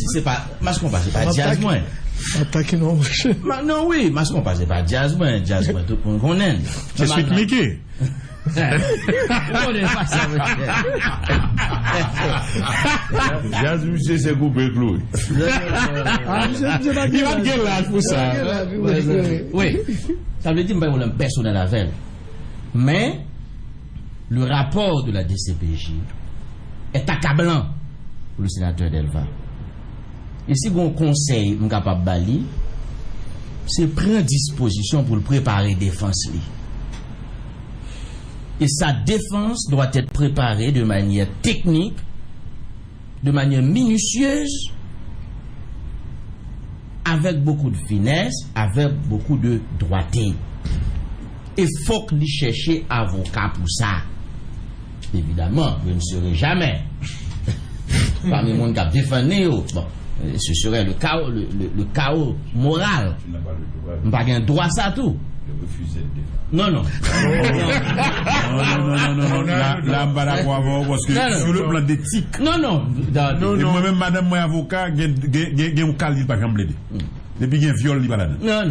c'est pas, mascon pas, c'est pas jazz moins. Attaquer non, non, oui, mascon pas, c'est pas jazz moins, tout le monde connaît. C'est Sweet Mickey. Jazz musée c'est coupé clou. Il va te l'âge pour ça. Oui, ça veut dire que je personnel avec. Mais le rapport de la DCPJ est accablant pour le sénateur Delva. Et si on conseille capable Bali, c'est prendre disposition pour le préparer défense. Et sa défense doit être préparée de manière technique, de manière minutieuse, avec beaucoup de finesse, avec beaucoup de droiture. Et il faut qu'il cherche avocat pour ça. Évidemment, je ne serai jamais parmi les gens qui ont défendu. Bon, ce serait le chaos moral. Je n'ai pas le droit à ça tout. Non. Non. Là, parce que sur le plan d'éthique. Non. Moi-même, madame, moi, avocat, j'ai un calibre par exemple. Depuis qu'il y a un viol, il va là. Non,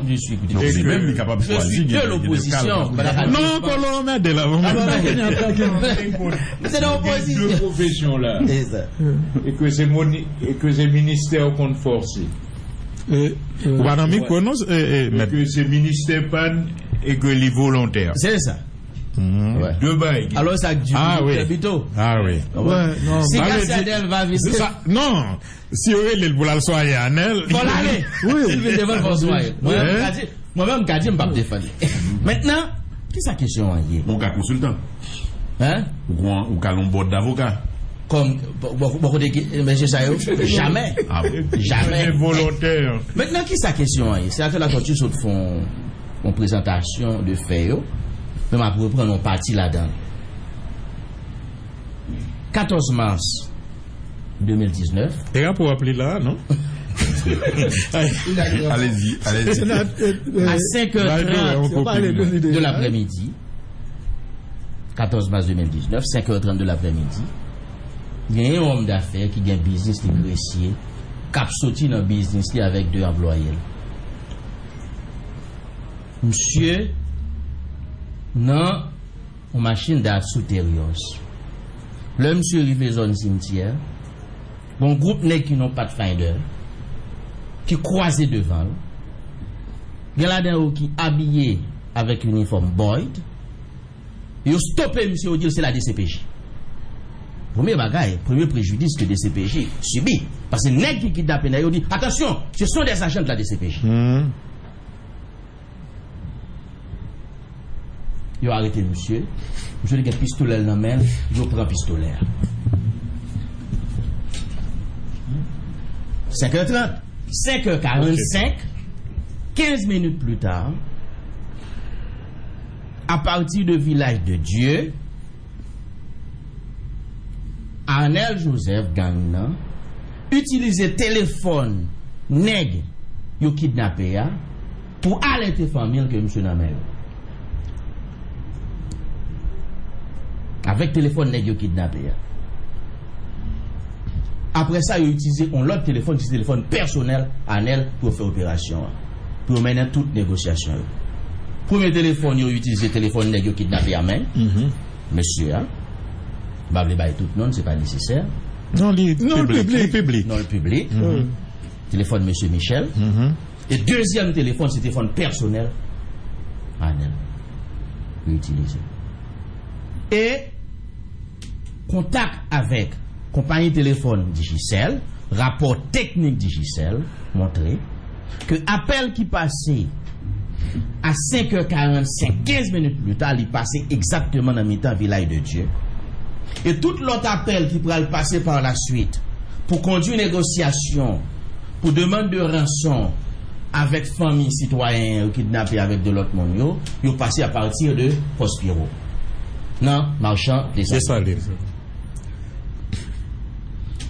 je suis capable de choisir. Je suis de l'opposition. Non, Colombe, de la c'est l'opposition. Deux professions là. Et que c'est ministère qu'on force. Que c'est ministère pan et que les volontaires. C'est ça. Ouais. Deux bails. Alors ça dure. Ah oui. Si Gassadel va visiter. Non. Si on est pour la soirée à Nel. Pour l'aller. Oui. Il veut devant pour soirée. Moi-même, Kadi, je ne peux pas défendre. Maintenant, qu'est-ce que la question est? Mon cas consultant. Hein? Ou cas l'on bord d'avocat. Comme beaucoup de monsieur Sayo, jamais. Jamais. Volontaire. Maintenant, qui est sa question? C'est que la torture se font en présentation de faits. Mais ma pour prendre un parti là-dedans. 14 mars 2019. Et pour appeler là, non? Allez-y. À 5h30 de l'après-midi. 14 mars 2019, 5h30 de l'après-midi. Il y a un homme d'affaires qui a un business de grecier, qui a sorti dans le business avec 2 employés. Monsieur, non, une machine d'art souterraine. Le monsieur arrive dans zone cimetière, un groupe n'est qui n'ont pas de finder, qui croisé devant. Il y a là qui habillé avec uniforme Boyd. Il a stoppé monsieur, il dit c'est la DCPJ. Premier bagaille, premier préjudice que DCPJ subit. Parce que les nègres qui kidnappent, ils disent attention, ce sont des agents de la DCPJ. Ils ont arrêté monsieur. Monsieur a un pistolet dans la main, il prend un pistolet. 5h30, 5h45, 15 minutes plus tard, à partir du village de Dieu, Arnel Joseph Gagnan utilise téléphone nègre yo kidnappé pour alerter famille que monsieur n'a même. Avec téléphone nègre yo kidnappé. Après ça, il utilise un autre téléphone, c'est téléphone personnel Arnel pour faire opération, pour mener toute négociation. Premier téléphone, il utilise téléphone nègre yo kidnappé à main. Monsieur bah, tout le monde, c'est pas nécessaire. Non, le public. Non, le public. Téléphone monsieur Michel. Et deuxième téléphone, c'est téléphone personnel. Anel. Utilisé. Et contact avec compagnie téléphone Digicel, rapport technique Digicel, montré que appel qui passait à 5h45, 15 minutes plus tard, il passait exactement dans le mi-temps village de Dieu. Et tout l'autre appel qui pourra le passer par la suite pour conduire une négociation, pour demande de rançon avec famille citoyen ou kidnappé avec de l'autre monde, il passé à partir de Prospero. Non, marchand des salles.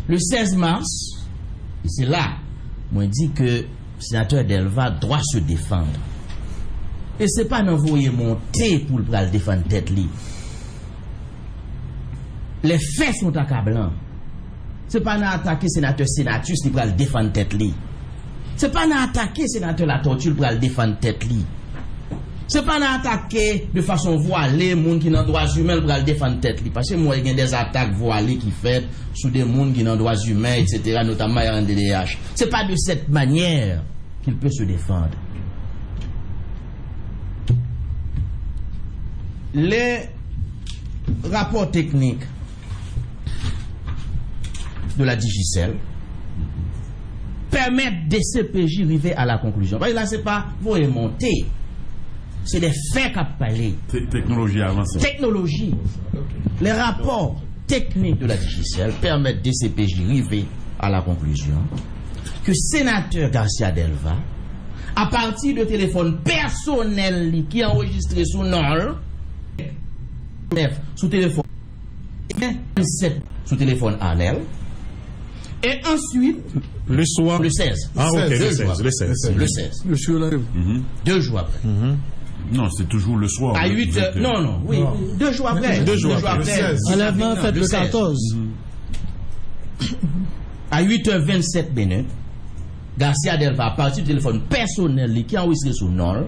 Le 16 mars, c'est là, moi dit que le sénateur Delva doit se défendre. Et c'est pas d'envoyer monter pour le défendre tête li. Les faits sont accablants. c'est pas n'a attaquer sénateur Sénatus qui va le défendre tête li. C'est pas n'a attaquer sénateur La Tortue pour le défendre tête li. C'est pas n'a attaquer de façon voilée monde qui dans droits humains pour le défendre tête li, parce que moi il y a des attaques voilées qui fait sur des monde qui dans droits humains etc., notamment RNDDH. C'est pas de cette manière qu'il peut se défendre. Les rapports techniques de la Digicel permettent des CPJ arriver à la conclusion. Parce que là, c'est pas vous monter. C'est des faits qu'a parlé. Technologie avancée. Technologie. Les rapports techniques de la Digicel permettent des CPJ arriver à la conclusion que sénateur Garcia Delva, à partir de téléphone personnel qui est enregistré sous nom, sous téléphone 7 sous téléphone Arnel, et ensuite le soir, le 16. Ah, ok, le 16. Le 16. Le jour là. 2 jours après. Non, c'est toujours le soir. À 8 heures. Non, oui. 2 jours après. 2 jours après. Enlèvement fait le 14. À 8h27 minutes, Garcia Delva, à partir du téléphone personnel qui a enregistré sous nom,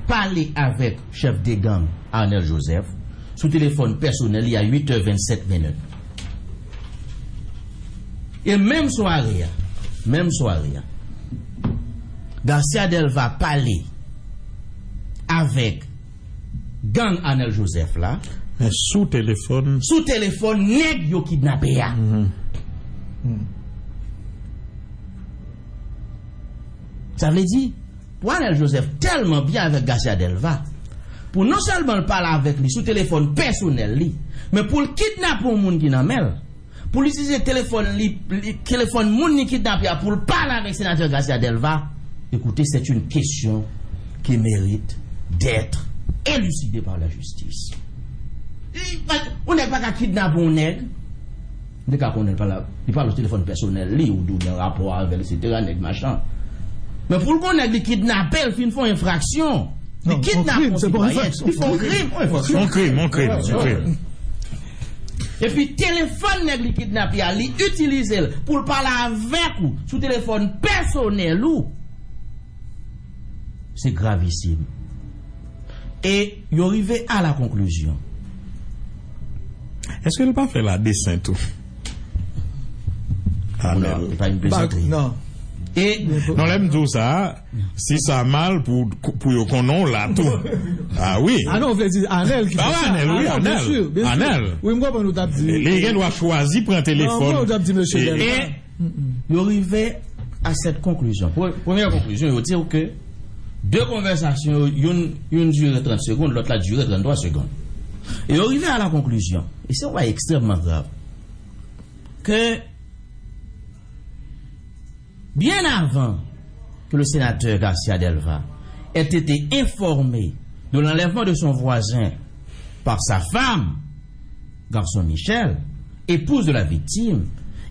parler avec chef de gang Arnel Joseph sous téléphone personnel il y a 8h27 minutes. Et même soirée, Garcia Delva parler avec gang Arnel Joseph là, mais sous téléphone nèg yo kidnappé ya. Ça veut dire pour Arnel Joseph tellement bien avec Garcia Delva, pour non seulement le parler avec lui sous téléphone personnel li, mais pour le kidnapper un monde qui nan mel, pour utiliser téléphone moun qui kidnappé pour le parler avec sénateur Garcia Delva. Écoutez, c'est une question qui mérite d'être élucidée par la justice. On n'est pas qu'à kidnapper un nègre. Il parle au téléphone personnel, li ou d'un rapport avec etc. nègre machin. Mais pour le connaître, les kidnappeurs, ils font infraction. Les kidnappeurs, c'est pas infraction. Ils font crime. Et puis, téléphone nègre kidnappé, ils utilisent pour parler avec ou sous téléphone personnel ou. C'est gravissime. Et ils arrivent à la conclusion. Est-ce qu'elle n'a pas fait la dessin tout? Non, pas une plaisanterie. Non. Et non, l'aime tout ça, si ça mal pour qu'on ait là tout. Ah oui. Ah non, on veut dire Arnel qui fait ça. Arnel, oui, Bien sûr. Arnel. Oui, moi, on nous a dit. Les gens doivent choisir pour un téléphone. Non, on a dit monsieur Delva. Et ils arrivent à cette conclusion. Première conclusion, ils disent que deux conversations, une durée 30 secondes, l'autre la durée 33 secondes. Et ils arrivent à la conclusion, et c'est extrêmement grave, que bien avant que le sénateur Garcia Delva ait été informé de l'enlèvement de son voisin par sa femme, Garçon Michel, épouse de la victime,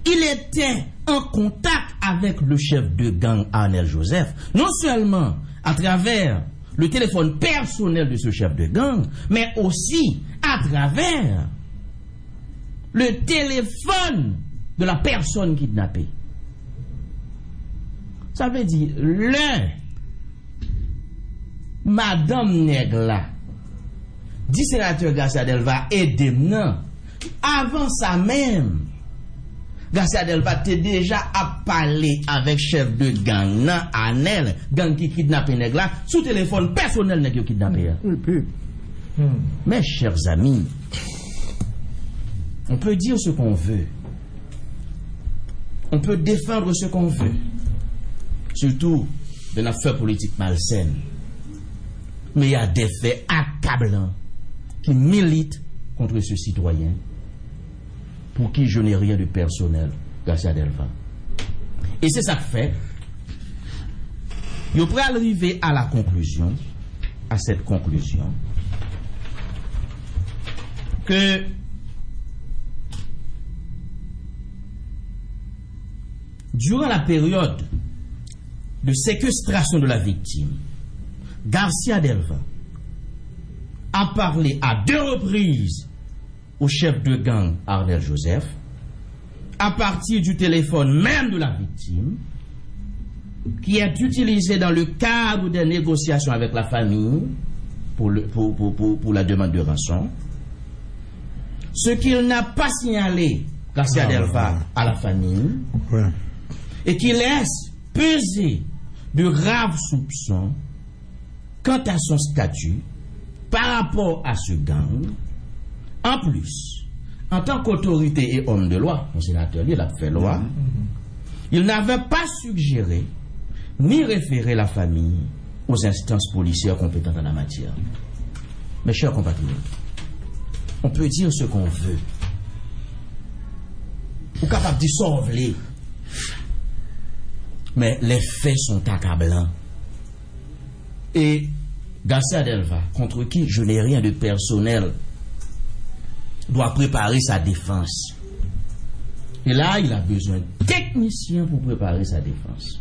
il était en contact avec le chef de gang Arnel Joseph, non seulement à travers le téléphone personnel de ce chef de gang, mais aussi à travers le téléphone de la personne kidnappée. Ça veut dire, Madame Negla, dit sénateur Garcia Delva, aidez-moi. Avant ça même, Garcia Delva t'est déjà à parler avec chef de gang, nan Arnel, gang qui kidnappe Negla, sous téléphone personnel nèg yo kidnappé. Mes chers amis, on peut dire ce qu'on veut. On peut défendre ce qu'on veut. Surtout de l'affaire politique malsaine. Mais il y a des faits accablants qui militent contre ce citoyen pour qui je n'ai rien de personnel, Garcia Delva. Et c'est ça que fait. Je pourrais arriver à la conclusion, à cette conclusion, que durant la période de séquestration de la victime, Garcia Delva a parlé à 2 reprises au chef de gang Arnel Joseph, à partir du téléphone même de la victime, qui est utilisé dans le cadre des négociations avec la famille pour la demande de rançon, ce qu'il n'a pas signalé Garcia Delva à la famille, et qui laisse peser de graves soupçons quant à son statut par rapport à ce gang. En plus, en tant qu'autorité et homme de loi, mon sénateur, il a fait loi, il n'avait pas suggéré ni référé la famille aux instances policières compétentes en la matière. Mes chers compatriotes, on peut dire ce qu'on veut. On est capable de sauver. Mais les faits sont accablants. Et Garcia Delva, contre qui je n'ai rien de personnel, doit préparer sa défense. Et là, il a besoin de techniciens pour préparer sa défense.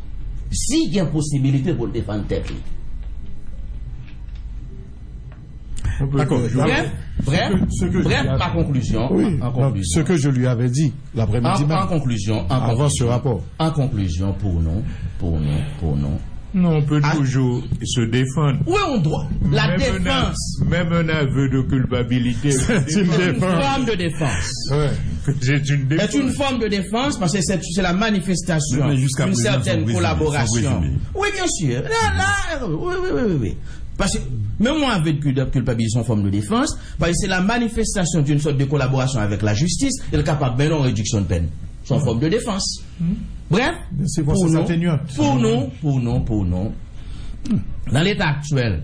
S'il y a possibilité pour le défendre tête. D'accord. Bref, ma conclusion. Oui, en conclusion. ce que je lui avais dit l'après-midi même. Avant ce rapport. En conclusion, pour nous. Non, on peut toujours se défendre. Oui, on doit. La défense. Même un aveu de culpabilité. C'est une forme de défense. C'est une défense. C'est une forme de défense parce que c'est la manifestation d'une certaine collaboration. Oui, bien sûr. Oui. Parce que même moi, avec culpabilité, c'est une forme de défense, parce que c'est la manifestation d'une sorte de collaboration avec la justice et le capable de non réduction de peine. C'est une forme de défense. Bref, pour nous, dans l'état actuel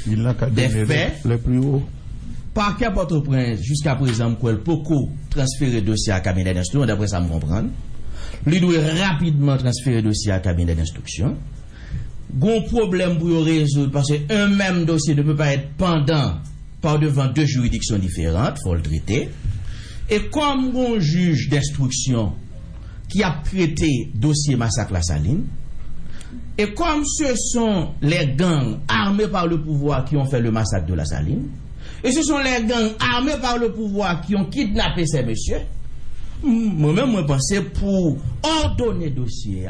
des faits, le plus haut. Parquet Port-au-Prince, jusqu'à présent, il peut transférer dossier à cabinet d'instruction, d'après ça me comprendre. Il doit rapidement transférer dossier à cabinet d'instruction. Gon problème pour résoudre parce qu'un même dossier ne peut pas être pendant par devant deux juridictions différentes, il faut le traiter. Et comme un juge d'instruction qui a traité dossier massacre La Saline, et comme ce sont les gangs armés par le pouvoir qui ont fait le massacre de La Saline, et ce sont les gangs armés par le pouvoir qui ont kidnappé ces messieurs, moi-même, je pensais pour ordonner dossier,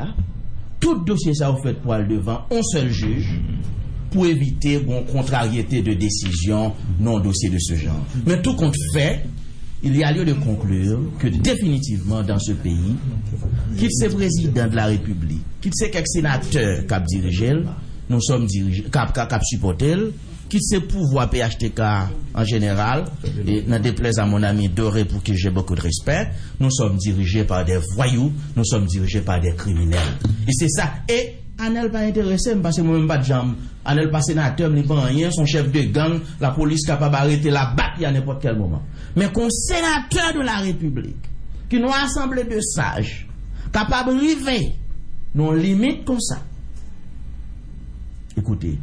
tout dossier ça vous fait pour aller devant un seul juge pour éviter une contrariété de décision non dossier de ce genre. Mais tout compte fait, il y a lieu de conclure que définitivement dans ce pays, qu'il soit président de la République, qu'il soit quelques sénateurs qui dirigent, nous sommes dirigés, qui supportent, qu'il soit pouvoir PHTK en général, et n'en déplaise à mon ami Doré pour qui j'ai beaucoup de respect, nous sommes dirigés par des voyous, nous sommes dirigés par des criminels. Et c'est ça. Et Anel pas intéressé, parce que moi-même pas de jambes. Anel pas sénateur, ni pas rien, son chef de gang, la police capable d'arrêter la batte à n'importe quel moment. Mais qu'on sénateur de la République, qui nous assemblée de sages, capable de river, nos limites comme ça. Écoutez,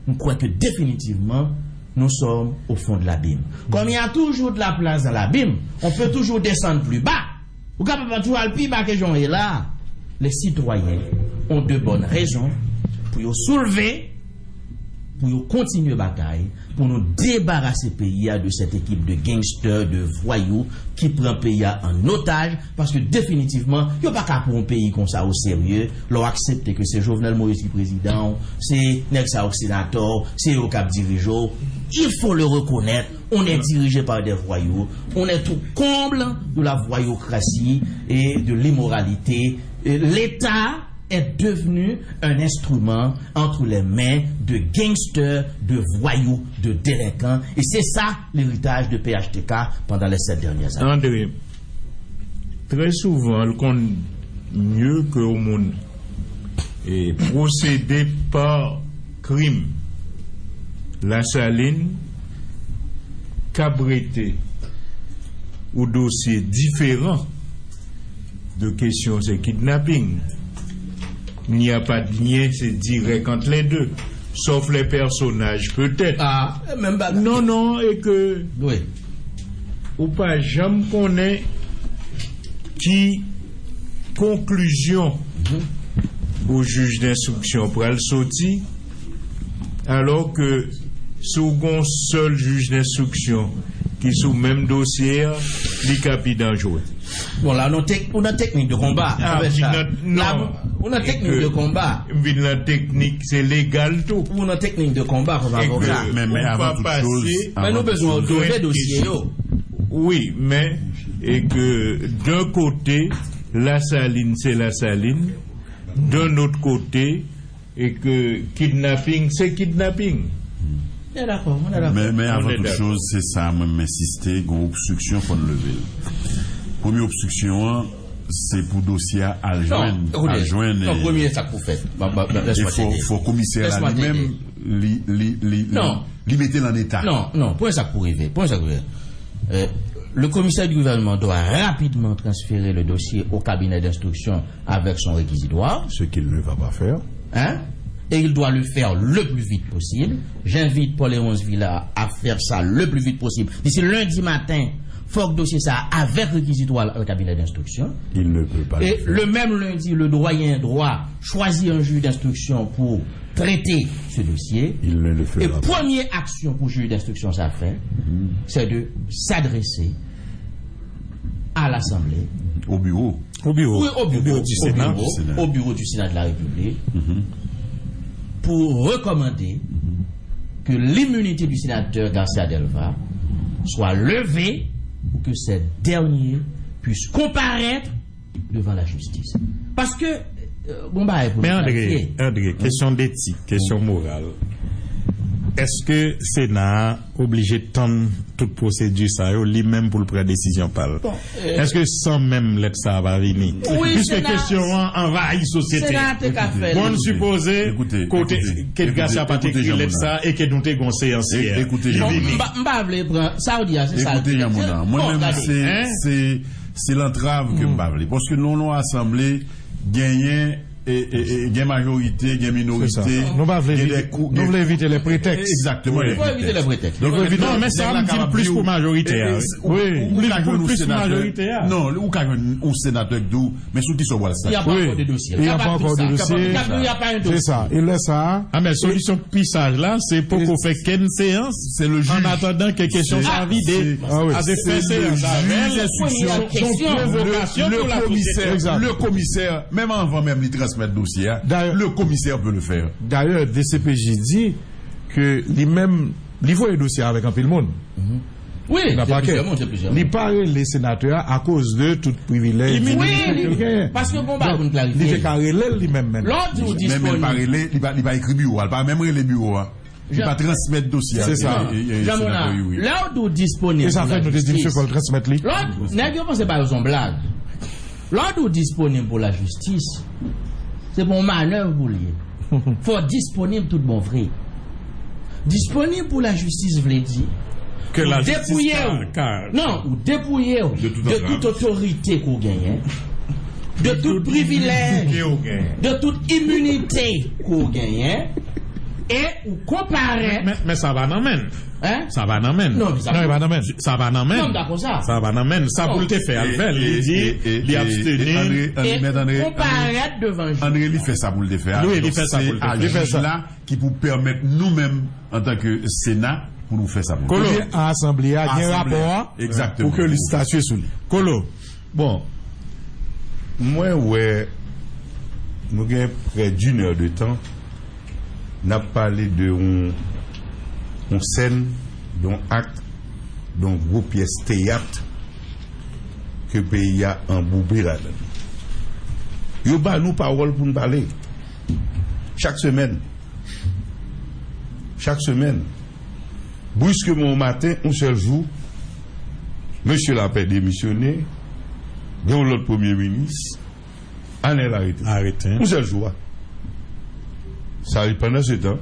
je crois que définitivement, nous sommes au fond de l'abîme. Comme il y a toujours de la place dans l'abîme, on peut toujours descendre plus bas. Ou quand on va toujours aller plus bas que j'en ai là, les citoyens ont de bonnes raisons pour soulever, pour continuer bataille, pour nous débarrasser pays de cette équipe de gangsters, de voyous qui prend pays en otage, parce que définitivement, il n'y a pas qu'à pour un pays comme ça au sérieux, leur accepter que c'est Jovenel Moïse qui est président, c'est Nexa au sénateur, c'est au cap dirigeant. Il faut le reconnaître, on est dirigé par des voyous, on est au comble de la voyoucratie et de l'immoralité. L'État est devenu un instrument entre les mains de gangsters, de voyous, de délinquants. Et c'est ça l'héritage de PHTK pendant les 7 dernières années. André, très souvent, le compte mieux que au monde est procédé par crime. La Saline, cabreté ou dossier différent de questions, c'est kidnapping. Il n'y a pas de lien, c'est direct entre les deux. Sauf les personnages, peut-être. Ah, même pas. Non, et que. Oui. Ou pas, j'aime connaître qui conclusion au juge d'instruction pour le sortir, alors que second seul juge d'instruction qui sous même dossier, les capitaines dangereux. Bon, là, on a technique de combat. On a technique de combat. La technique, c'est légal tout. On a technique de combat comme avocat. Mais avant toute chose, mais nous avons besoin de dossiers. Oui, mais, et que d'un côté, la saline, c'est la saline. D'un autre côté, et que kidnapping, c'est kidnapping. On est d'accord. Mais avant toute chose, c'est ça, même insister, une obstruction pour nous lever. Première obstruction, c'est pour dossier à joindre. Non, premier, ça pour faire. Il faut commissaire à lui-même, lui mettre en état. Non, point ça pour arriver. Le commissaire du gouvernement doit rapidement transférer le dossier au cabinet d'instruction avec son réquisitoire. Ce qu'il ne va pas faire. Et il doit le faire le plus vite possible. J'invite Paul-Léonce Villa à faire ça le plus vite possible. D'ici lundi matin, faut que le dossier ça avec réquisitoire au cabinet d'instruction. Il ne peut pas. Et le même lundi, le doyen droit choisit un juge d'instruction pour traiter ce dossier. Il ne le fera pas. Et première action pour le juge d'instruction ça fait, c'est de s'adresser à l'Assemblée. Au bureau. Oui, au bureau du Sénat. Au bureau du Sénat de la République. Pour recommander que l'immunité du sénateur Garcia Delva soit levée pour que ce dernier puisse comparaître devant la justice. Parce que mais André, question d'éthique, question morale. Est-ce que Sénat obligé de tendre toute procédure ça lui-même pour le prendre décision parle? Est-ce que sans même l'être ça va venir? Oui, puisque question envahit société. On suppose côté que Garcia pas écrit l'être ça et que nous t'ai gonçé en séance. Écoutez, Saoudia, c'est ça. Écoutez, moi-même c'est l'entrave que m'bavle parce que non assemblée gagner et majorité, il y a minorité. Nous voulons éviter les prétextes. Exactement. Il faut éviter les prétextes. Non, mais ça me dit plus pour majorité. Oui, plus pour majorité. Non, ou quand un sénateur d'où, mais sous qui sont voilà ça. Il n'y a pas encore de dossier. Il n'y a pas encore de dossier. Il n'y a pas un dossier. C'est ça. Il laisse ça. Ah, mais solution de pissage là, c'est pour qu'on fait qu'une séance. C'est le juge. En attendant que question soit vidée. C'est le juge d'instruction. Le commissaire, même avant même les transmettre dossier, le commissaire peut le faire. D'ailleurs, DCPJ dit que lui-même, il voit le dossier avec un peu de monde. Oui, il parle les sénateurs à cause de tout privilège. Oui, parce que bon, on clarifie. Il fait carrer lui-même. L'ordre disponible. Il va écrire bureau, il va même les bureaux. Il va transmettre dossier. C'est ça. L'ordre disponible. Et ça fait nous dire qu'il faut le transmettre. L'ordre, n'est-ce pas, c'est pas une blague. L'ordre disponible pour la justice, c'est pour manœuvre pour lier. Faut disponible tout bon vrai. Disponible pour la justice, veut dire que la justice ou dépouiller de toute autorité qu'on gagne, de tout privilège, de toute immunité qu'on gagne, et ou comparer. Mais ça va n'amène. Ça va n'amène. Non, ça va n'amène. Non, d'accord, ça. Ça va n'amène. Ça pour le faire. Il dit, il abstenir. Et comparaître devant juge. André, il fait ça pour le faire. Oui, il fait ça pour le faire. Il fait ça là qui pour permettre nous-mêmes, en tant que Sénat, pour nous faire ça. Colo, à l'Assemblée, il y a un rapport. Exactement. Pour que le statut soit. Colo. Bon. Moi, ouais, nous avons près d'une heure de temps. N'a parlé de on scène, d'un acte, d'un gros pièce théâtre que le pays a embourbé là-dedans. Il y a nous parole pour nous parler. Chaque semaine. Brusquement au matin, un seul jour, monsieur l'a fait démissionner, dans l'autre premier ministre, en est arrêté. Un seul jour. Ça arrive pendant ce temps.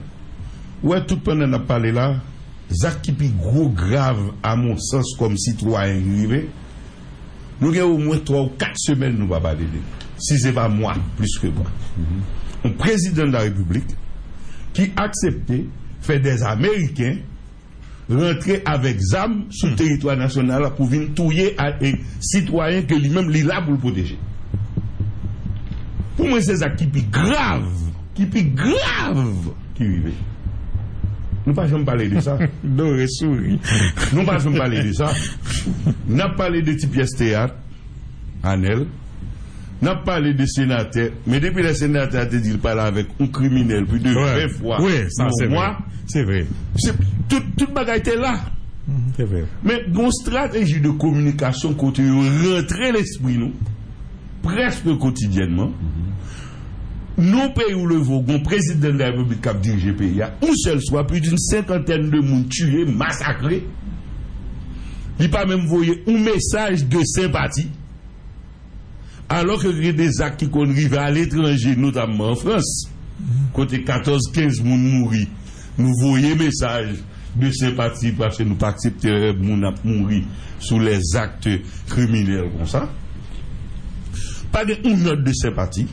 Ouais, tout pendant qu'on a parlé là, Zach qui est gros grave à mon sens comme citoyen privé, nous avons au moins 3 ou 4 semaines nous va parler. Si ce n'est pas moi, plus que moi. Un président de la République qui acceptait faire des Américains rentrer avec ZAM sur le territoire national pour venir touiller à un citoyen que lui-même est là pour le protéger. Pour moi, c'est ça qui est grave. Qui vivait. Nous ne pas jamais parler de ça. Nous ne pas jamais parler de ça. Nous avons parlé de type pièce théâtre. Anel, n'a parlé de sénateur, mais depuis le sénateur a dit qu'il parle avec un criminel plus de 20 fois. Oui, ça c'est vrai. C'est vrai. Toute bagaille était là. C'est vrai. Mais une stratégie de communication côté rentrer l'esprit nous presque quotidiennement. Nos pays où le Vogon, président de la République qui a dirigé le pays, où seul soit plus d'une 50aine de monde tués, massacrés. Il n'a pas même envoyé un message de sympathie. Alors que il y a des actes qui arrivent à l'étranger, notamment en France, côté 14-15 monde mourir, nous voyons message de sympathie parce que nous pas accepter moun mourir sous les actes criminels comme ça. Pas de une note de sympathie,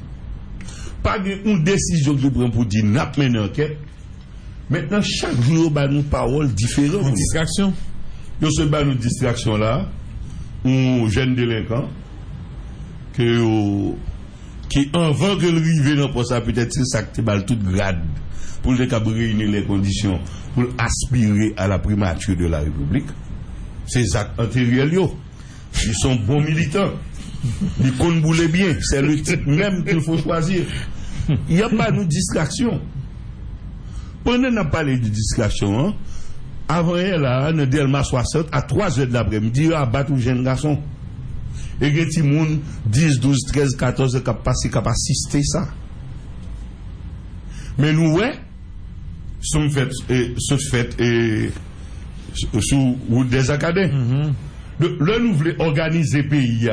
pas de une décision que nous prenons pour dire n'a pas mené enquête. Maintenant chaque jour bah nous paroles différentes. Une distraction. Yo se bat nous distraction là, un jeune délinquant qui avant que le rive dans pour ça peut-être c'est ça qui balle toute grade pour le cap réunir les conditions pour aspirer à la primature de la République. Ces actes antérieurs ils sont bons militants. Ils comptent bouler bien, c'est le type même qu'il faut choisir. Il n'y a pas de distraction. Pendant qu'on a parlé de distraction, avant elle, là, on a Delma 60, à 3h de l'après-midi, il a battu un jeune garçon. Et que tout le monde, 10, 12, 13, 14, qui a passé, qui a assisté ça. Mais nous, ouais, sont faits sous des académies. Là, nous voulons organiser le pays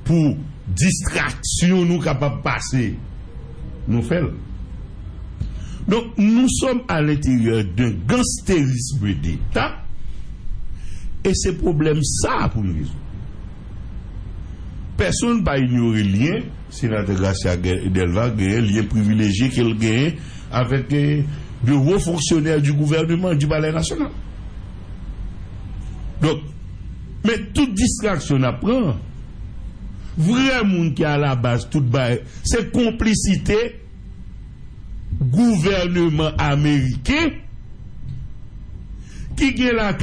pour distraction, nous capables de passer. Nous faisons. Donc, nous sommes à l'intérieur d'un gangstérisme d'État et ces problèmes, ça pour nous résoudre. Personne ne va ignorer le lien, sénateur Gracia Delva, un lien privilégié qu'il gagne avec de hauts fonctionnaires du gouvernement du Palais national. Donc, mais toute distraction apprend. Vrai monde qui est à la base, toute base, c'est complicité gouvernement américain qui est la